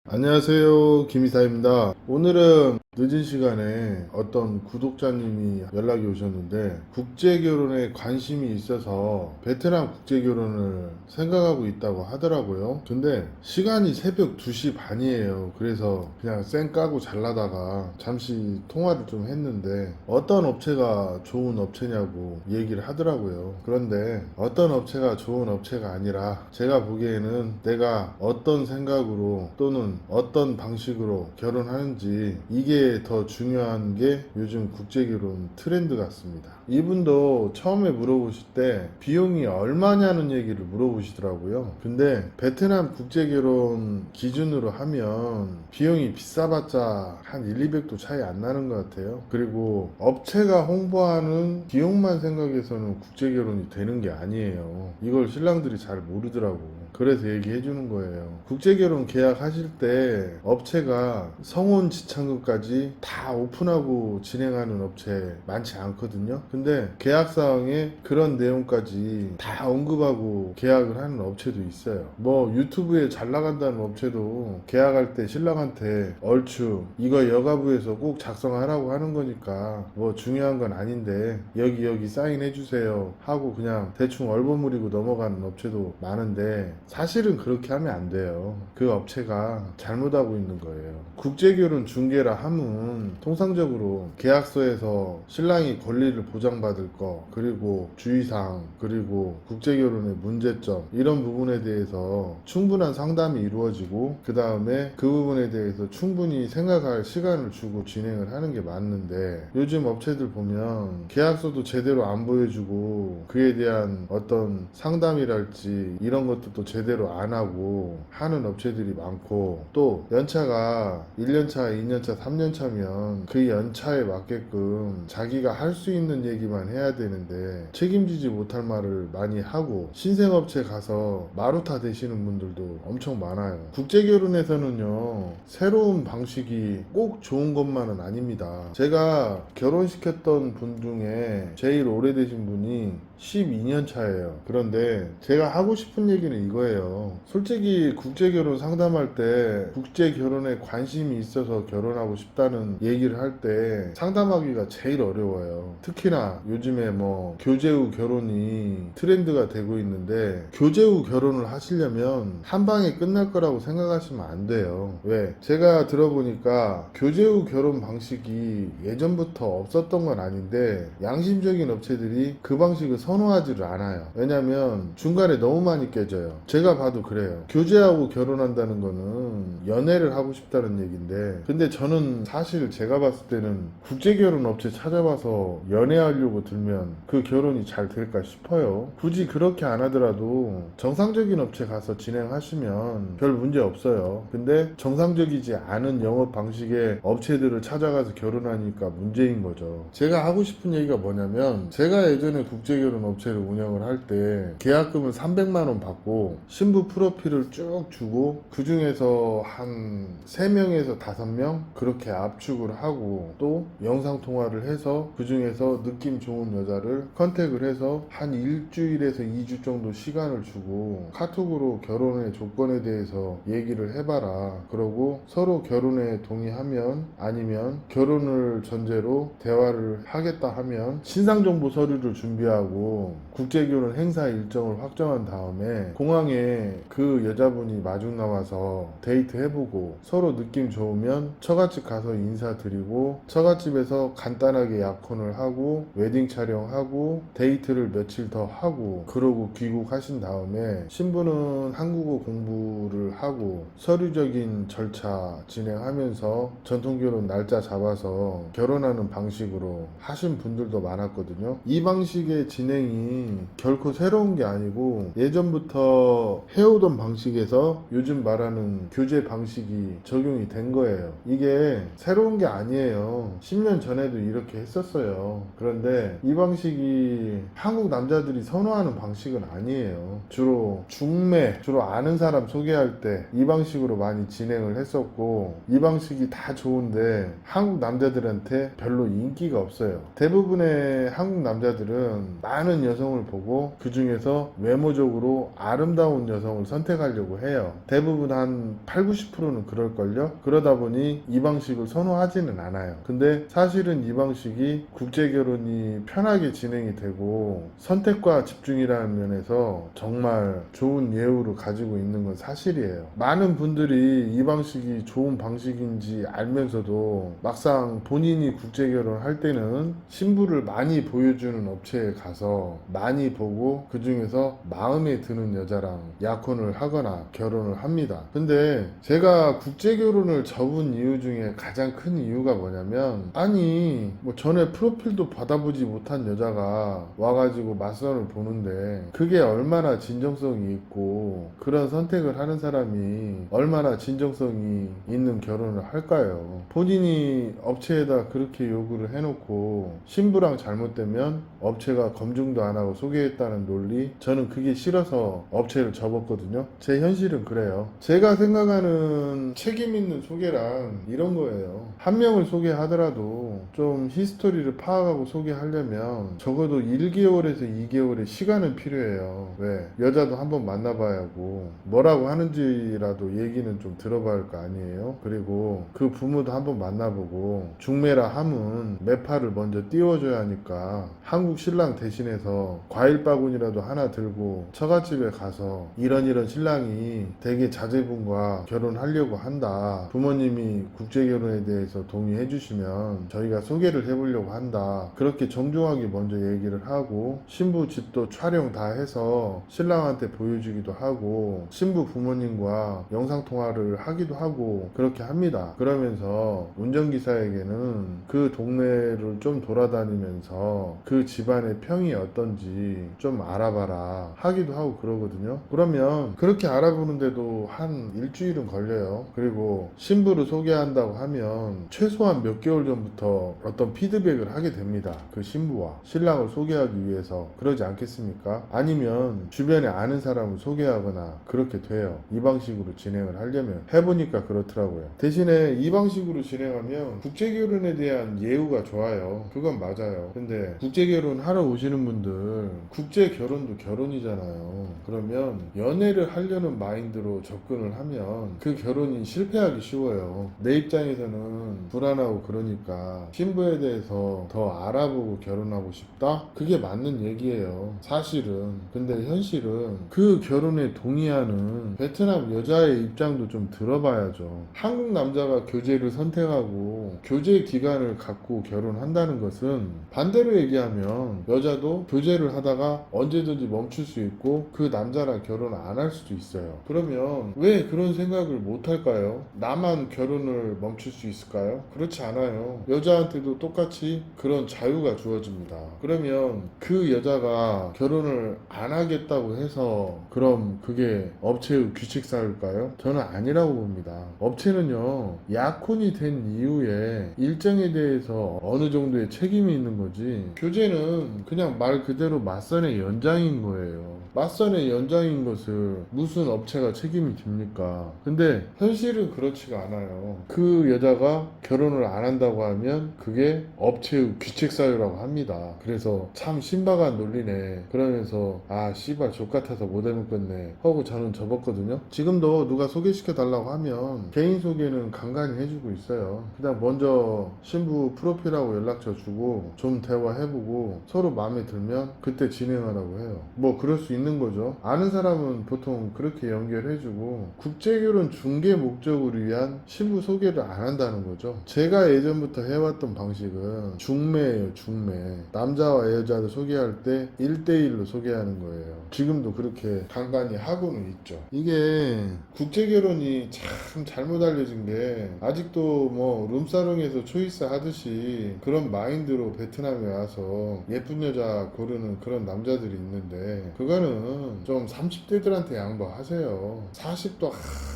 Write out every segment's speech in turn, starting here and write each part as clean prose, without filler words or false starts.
안녕하세요, 김이사입니다. 오늘은 늦은 시간에 어떤 구독자님이 연락이 오셨는데 국제결혼에 관심이 있어서 베트남 국제결혼을 생각하고 있다고 하더라고요. 근데 시간이 새벽 2시 반이에요. 그래서 그냥 쌩 까고 잘라다가 잠시 통화를 좀 했는데 어떤 업체가 좋은 업체냐고 얘기를 하더라고요. 그런데 어떤 업체가 좋은 업체가 아니라 제가 보기에는 내가 어떤 생각으로 또는 어떤 방식으로 결혼하는지 이게 더 중요한 게 요즘 국제결혼 트렌드 같습니다. 이분도 처음에 물어보실 때 비용이 얼마냐는 얘기를 물어보시더라고요. 근데 베트남 국제결혼 기준으로 하면 비용이 비싸봤자 한 1, 200도 차이 안 나는 것 같아요. 그리고 업체가 홍보하는 비용만 생각해서는 국제결혼이 되는 게 아니에요. 이걸 신랑들이 잘 모르더라고. 그래서 얘기해 주는 거예요. 국제결혼 계약하실 때 업체가 성혼 지참금까지 다 오픈하고 진행하는 업체 많지 않거든요. 근데 계약사항에 그런 내용까지 다 언급하고 계약을 하는 업체도 있어요. 뭐 유튜브에 잘 나간다는 업체도 계약할 때 신랑한테 얼추 이거 여가부에서 꼭 작성하라고 하는 거니까 뭐 중요한 건 아닌데 여기 사인해 주세요 하고 그냥 대충 얼버무리고 넘어가는 업체도 많은데 사실은 그렇게 하면 안 돼요. 그 업체가 잘못하고 있는 거예요. 국제결혼 중개라 함은 통상적으로 계약서에서 신랑이 권리를 보장받을 거, 그리고 주의사항, 그리고 국제결혼의 문제점 이런 부분에 대해서 충분한 상담이 이루어지고 그 다음에 그 부분에 대해서 충분히 생각할 시간을 주고 진행을 하는 게 맞는데 요즘 업체들 보면 계약서도 제대로 안 보여주고 그에 대한 어떤 상담이랄지 이런 것도 또 제대로 안 하고 하는 업체들이 많고 또 연차가 1년차, 2년차, 3년차면 그 연차에 맞게끔 자기가 할 수 있는 얘기만 해야 되는데 책임지지 못할 말을 많이 하고 신생업체 가서 마루타 되시는 분들도 엄청 많아요. 국제결혼에서는요 새로운 방식이 꼭 좋은 것만은 아닙니다. 제가 결혼시켰던 분 중에 제일 오래되신 분이 12년 차예요. 그런데 제가 하고 싶은 얘기는 이거예요. 솔직히 국제결혼 상담할 때 국제결혼에 관심이 있어서 결혼하고 싶다는 얘기를 할 때 상담하기가 제일 어려워요. 특히나 요즘에 뭐 교제 후 결혼이 트렌드가 되고 있는데 교제 후 결혼을 하시려면 한 방에 끝날 거라고 생각하시면 안 돼요. 왜? 제가 들어보니까 교제 후 결혼 방식이 예전부터 없었던 건 아닌데 양심적인 업체들이 그 방식을 선호하지를 않아요. 왜냐면 중간에 너무 많이 깨져요. 제가 봐도 그래요. 교제하고 결혼한다는 거는 연애를 하고 싶다는 얘기인데 근데 저는 사실 제가 봤을 때는 국제결혼 업체 찾아봐서 연애하려고 들면 그 결혼이 잘 될까 싶어요. 굳이 그렇게 안 하더라도 정상적인 업체 가서 진행하시면 별 문제 없어요. 근데 정상적이지 않은 영업 방식의 업체들을 찾아가서 결혼하니까 문제인 거죠. 제가 하고 싶은 얘기가 뭐냐면 제가 예전에 국제결혼 업체를 운영을 할 때 계약금을 300만 원 받고 신부 프로필을 쭉 주고 그 중에서 한 3명에서 5명 그렇게 압축을 하고 또 영상통화를 해서 그 중에서 느낌 좋은 여자를 컨택을 해서 한 일주일에서 2주 정도 시간을 주고 카톡으로 결혼의 조건에 대해서 얘기를 해봐라. 그러고 서로 결혼에 동의하면 아니면 결혼을 전제로 대화를 하겠다 하면 신상정보 서류를 준비하고 국제결혼 행사 일정을 확정한 다음에 공항에 그 여자분이 마중 나와서 데이트 해보고 서로 느낌 좋으면 처갓집 가서 인사드리고 처갓집에서 간단하게 약혼을 하고 웨딩 촬영하고 데이트를 며칠 더 하고 그러고 귀국하신 다음에 신부는 한국어 공부를 하고 서류적인 절차 진행하면서 전통결혼 날짜 잡아서 결혼하는 방식으로 하신 분들도 많았거든요. 이 방식의 진행이 결코 새로운 게 아니고 예전부터 해오던 방식에서 요즘 말하는 교제 방식이 적용이 된 거예요. 이게 새로운 게 아니에요. 10년 전에도 이렇게 했었어요. 그런데 이 방식이 한국 남자들이 선호하는 방식은 아니에요. 주로 중매, 주로 아는 사람 소개할 때 이 방식으로 많이 진행을 했었고 이 방식이 다 좋은데 한국 남자들한테 별로 인기가 없어요. 대부분의 한국 남자들은 많은 많은 여성을 보고 그 중에서 외모적으로 아름다운 여성을 선택하려고 해요. 대부분 한 8, 90%는 그럴걸요. 그러다 보니 이 방식을 선호하지는 않아요. 근데 사실은 이 방식이 국제결혼이 편하게 진행이 되고 선택과 집중이라는 면에서 정말 좋은 예우를 가지고 있는 건 사실이에요. 많은 분들이 이 방식이 좋은 방식인지 알면서도 막상 본인이 국제결혼 할 때는 신부를 많이 보여주는 업체에 가서 많이 보고 그 중에서 마음에 드는 여자랑 약혼을 하거나 결혼을 합니다. 근데 제가 국제결혼을 접은 이유 중에 가장 큰 이유가 뭐냐면, 아니 뭐 전에 프로필도 받아보지 못한 여자가 와가지고 맞선을 보는데 그게 얼마나 진정성이 있고 그런 선택을 하는 사람이 얼마나 진정성이 있는 결혼을 할까요? 본인이 업체에다 그렇게 요구를 해놓고 신부랑 잘못되면 업체가 검증도 안 하고 소개했다는 논리, 저는 그게 싫어서 업체를 접었거든요. 제 현실은 그래요. 제가 생각하는 책임 있는 소개란 이런 거예요. 한 명을 소개하더라도 좀 히스토리를 파악하고 소개하려면 적어도 1개월에서 2개월의 시간은 필요해요. 왜? 여자도 한번 만나봐야 하고 뭐라고 하는지라도 얘기는 좀 들어봐야 할 거 아니에요. 그리고 그 부모도 한번 만나보고 중매라 함은 매파를 먼저 띄워줘야 하니까 한국 신랑 대신해서 과일 바구니라도 하나 들고 처갓집에 가서 이런 신랑이 되게 자제분과 결혼하려고 한다, 부모님이 국제결혼에 대해서 동의해 주시면 저희가 소개를 해보려고 한다, 그렇게 정중하게 먼저 얘기를 하고 신부 집도 촬영 다 해서 신랑한테 보여주기도 하고 신부 부모님과 영상통화를 하기도 하고 그렇게 합니다. 그러면서 운전기사에게는 그 동네를 좀 돌아다니면서 그 집안의 평이 어떤지 좀 알아봐라 하기도 하고 그러거든요. 그러면 그렇게 알아보는데도 한 일주일은 걸려요. 그리고 신부를 소개한다고 하면 최소한 몇 개월 전부터 어떤 피드백을 하게 됩니다. 그 신부와 신랑을 소개하기 위해서. 그러지 않겠습니까? 아니면 주변에 아는 사람을 소개하거나 그렇게 돼요. 이 방식으로 진행을 하려면. 해보니까 그렇더라고요. 대신에 이 방식으로 진행하면 국제결혼에 대한 예우가 좋아요. 그건 맞아요. 근데 국제결혼 하러 오시는 분들 국제결혼도 결혼이잖아요. 그러면 연애를 하려는 마인드로 접근을 하면 그 결혼이 실패하기 쉬워요. 내 입장에서는 불안하고 그러니까 신부에 대해서 더 알아보고 결혼하고 싶다? 그게 맞는 얘기예요. 사실은. 근데 현실은 그 결혼에 동의하는 베트남 여자의 입장도 좀 들어봐야죠. 한국 남자가 교제를 선택하고 교제 기간을 갖고 결혼한다는 것은 반대로 얘기하면 여자도 교제를 하다가 언제든지 멈출 수 있고 그 남자랑 결혼 안 할 수도 있어요. 그러면 왜 그런 생각을 못 할까요? 나만 결혼을 멈출 수 있을까요? 그렇지 않아요. 여자한테도 똑같이 그런 자유가 주어집니다. 그러면 그 여자가 결혼을 안 하겠다고 해서 그럼 그게 업체의 규칙 사유일까요? 저는 아니라고 봅니다. 업체는요, 약혼이 된 이후에 일정에 대해서 어느 정도의 책임이 있는 거지, 교제는 그냥 말 그대로 맞선의 연장인 거예요. 맞선의 연장인 것을 무슨 업체가 책임이 집니까? 근데 현실은 그렇지가 않아요. 그 여자가 결혼을 안 한다고 하면 그게 업체의 규칙 사유라고 합니다. 그래서 참 신박한 논리네. 그러면서 아 씨발 족같아서 못 해먹겠네 하고 저는 접었거든요. 지금도 누가 소개시켜 달라고 하면 개인 소개는 간간히 해주고 있어요. 그냥 먼저 신부 프로필하고 연락처 주고 좀 대화해보고 서로 마음에 들면 그때 진행하라고 해요. 뭐 그럴 수 있는 거죠. 아는 사람은 보통 그렇게 연결해주고 국제결혼 중개 목적으로 위한 신부 소개를 안 한다는 거죠. 제가 예전부터 해왔던 방식은 중매예요. 중매. 남자와 여자를 소개할 때 1대1로 소개하는 거예요. 지금도 그렇게 간간히 하고는 있죠. 이게 국제결혼이 참 잘못 알려진 게 아직도 뭐 룸사롱에서 초이스 하듯이 그런 마인드로 베트남에 와서 예쁜 여자 고르는 그런 남자들이 있는데 그거는 그거는 좀 30대들한테 양보하세요. 40도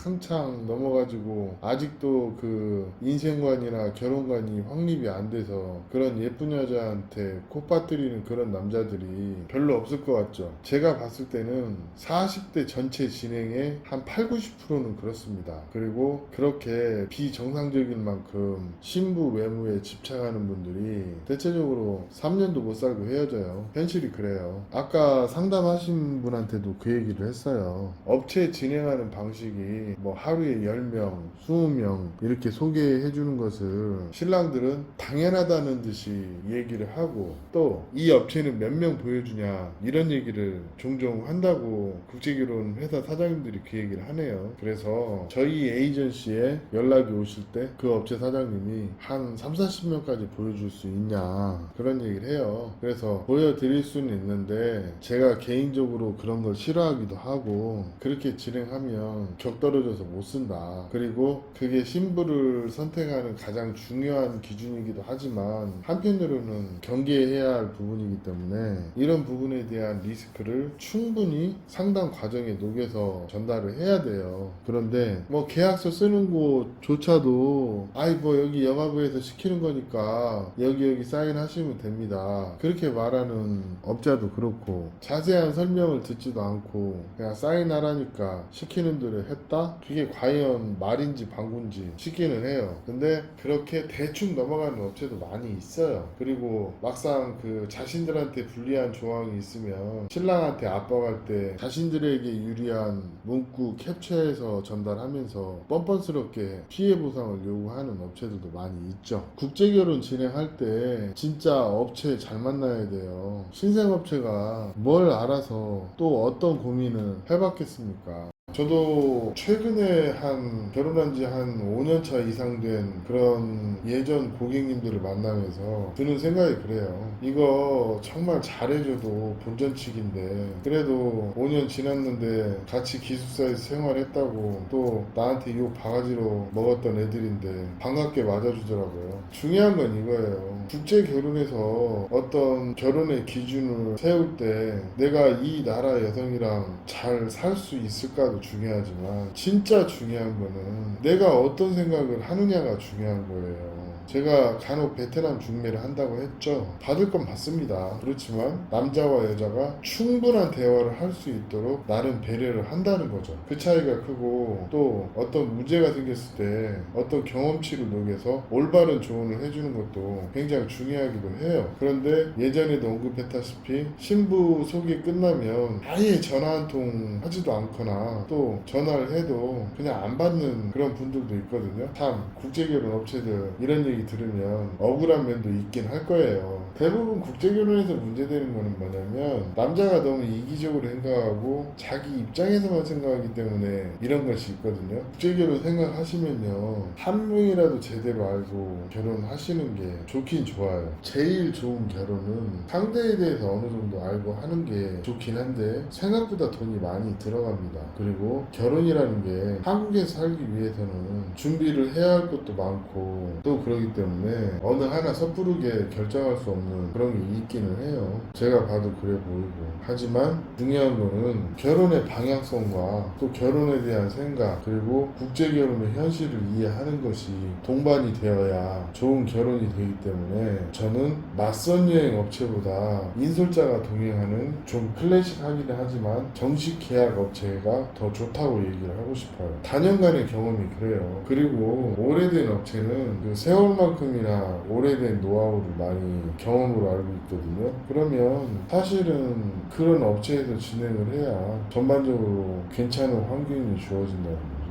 한창 넘어가지고 아직도 그 인생관이나 결혼관이 확립이 안 돼서 그런 예쁜 여자한테 콧바뜨리는 그런 남자들이 별로 없을 것 같죠. 제가 봤을 때는 40대 전체 진행의 한 8, 90%는 그렇습니다. 그리고 그렇게 비정상적인 만큼 신부 외모에 집착하는 분들이 대체적으로 3년도 못 살고 헤어져요. 현실이 그래요. 아까 상담하신 분한테도 그 얘기를 했어요. 업체 진행하는 방식이 뭐 하루에 10명, 20명 이렇게 소개해 주는 것을 신랑들은 당연하다는 듯이 얘기를 하고 또 이 업체는 몇 명 보여주냐 이런 얘기를 종종 한다고 국제결혼 회사 사장님들이 그 얘기를 하네요. 그래서 저희 에이전시에 연락이 오실 때 그 업체 사장님이 한 3, 40명까지 보여줄 수 있냐 그런 얘기를 해요. 그래서 보여드릴 수는 있는데 제가 개인적으로 그런 걸 싫어하기도 하고 그렇게 진행하면 격 떨어져서 못 쓴다. 그리고 그게 신부를 선택하는 가장 중요한 기준이기도 하지만 한편으로는 경계해야 할 부분이기 때문에 이런 부분에 대한 리스크를 충분히 상담 과정에 녹여서 전달을 해야 돼요. 그런데 뭐 계약서 쓰는 곳조차도 아이 뭐 여기 영화부에서 시키는 거니까 여기 사인하시면 됩니다. 그렇게 말하는 업자도 그렇고 자세한 설명을 듣지도 않고 그냥 사인하라니까 시키는 대로 했다? 그게 과연 말인지 방구인지 시키는 해요. 근데 그렇게 대충 넘어가는 업체도 많이 있어요. 그리고 막상 그 자신들한테 불리한 조항이 있으면 신랑한테 압박할 때 자신들에게 유리한 문구 캡처해서 전달하면서 뻔뻔스럽게 피해 보상을 요구하는 업체들도 많이 있죠. 국제결혼 진행할 때 진짜 업체 잘 만나야 돼요. 신생업체가 뭘 알아서 또 어떤 고민을 해봤겠습니까? 저도 최근에 결혼한 지 한 5년 차 이상 된 그런 예전 고객님들을 만나면서 드는 생각이 그래요. 이거 정말 잘해줘도 본전치기인데 그래도 5년 지났는데 같이 기숙사에서 생활했다고 또 나한테 욕 바가지로 먹었던 애들인데 반갑게 맞아주더라고요. 중요한 건 이거예요. 국제 결혼에서 어떤 결혼의 기준을 세울 때 내가 이 나라 여성이랑 잘 살 수 있을까도 중요하지만 진짜 중요한 거는 내가 어떤 생각을 하느냐가 중요한 거예요. 제가 간혹 베트남 중매를 한다고 했죠. 받을 건 받습니다. 그렇지만 남자와 여자가 충분한 대화를 할 수 있도록 나름 배려를 한다는 거죠. 그 차이가 크고 또 어떤 문제가 생겼을 때 어떤 경험치를 녹여서 올바른 조언을 해주는 것도 굉장히 중요하기도 해요. 그런데 예전에도 언급했다시피 신부 소개 끝나면 아예 전화 한 통 하지도 않거나 또 전화를 해도 그냥 안 받는 그런 분들도 있거든요. 참 국제결혼 업체들 이런 얘기 들으면 억울한 면도 있긴 할 거예요. 대부분 국제결혼에서 문제되는 거는 뭐냐면 남자가 너무 이기적으로 생각하고 자기 입장에서만 생각하기 때문에 이런 것이 있거든요. 국제결혼 생각하시면요 한 명이라도 제대로 알고 결혼하시는 게 좋긴 좋아요. 제일 좋은 결혼은 상대에 대해서 어느 정도 알고 하는 게 좋긴 한데 생각보다 돈이 많이 들어갑니다. 그리고 결혼이라는 게 한국에서 살기 위해서는 준비를 해야 할 것도 많고 또 그러기 때문에 어느 하나 섣부르게 결정할 수 없는 그런 게 있기는 해요. 제가 봐도 그래 보이고. 하지만 중요한 거는 결혼의 방향성과 또 결혼에 대한 생각 그리고 국제결혼의 현실을 이해하는 것이 동반이 되어야 좋은 결혼이 되기 때문에 저는 낯선 여행 업체보다 인솔자가 동행하는 좀 클래식하기는 하지만 정식 계약 업체가 더 좋다고 얘기를 하고 싶어요. 단연간의 경험이 그래요. 그리고 오래된 업체는 그 세월만큼이나 오래된 노하우를 많이 경험으로 알고 있거든요. 그러면 사실은 그런 업체에서 진행을 해야 전반적으로 괜찮은 환경이 주어진다는 거죠.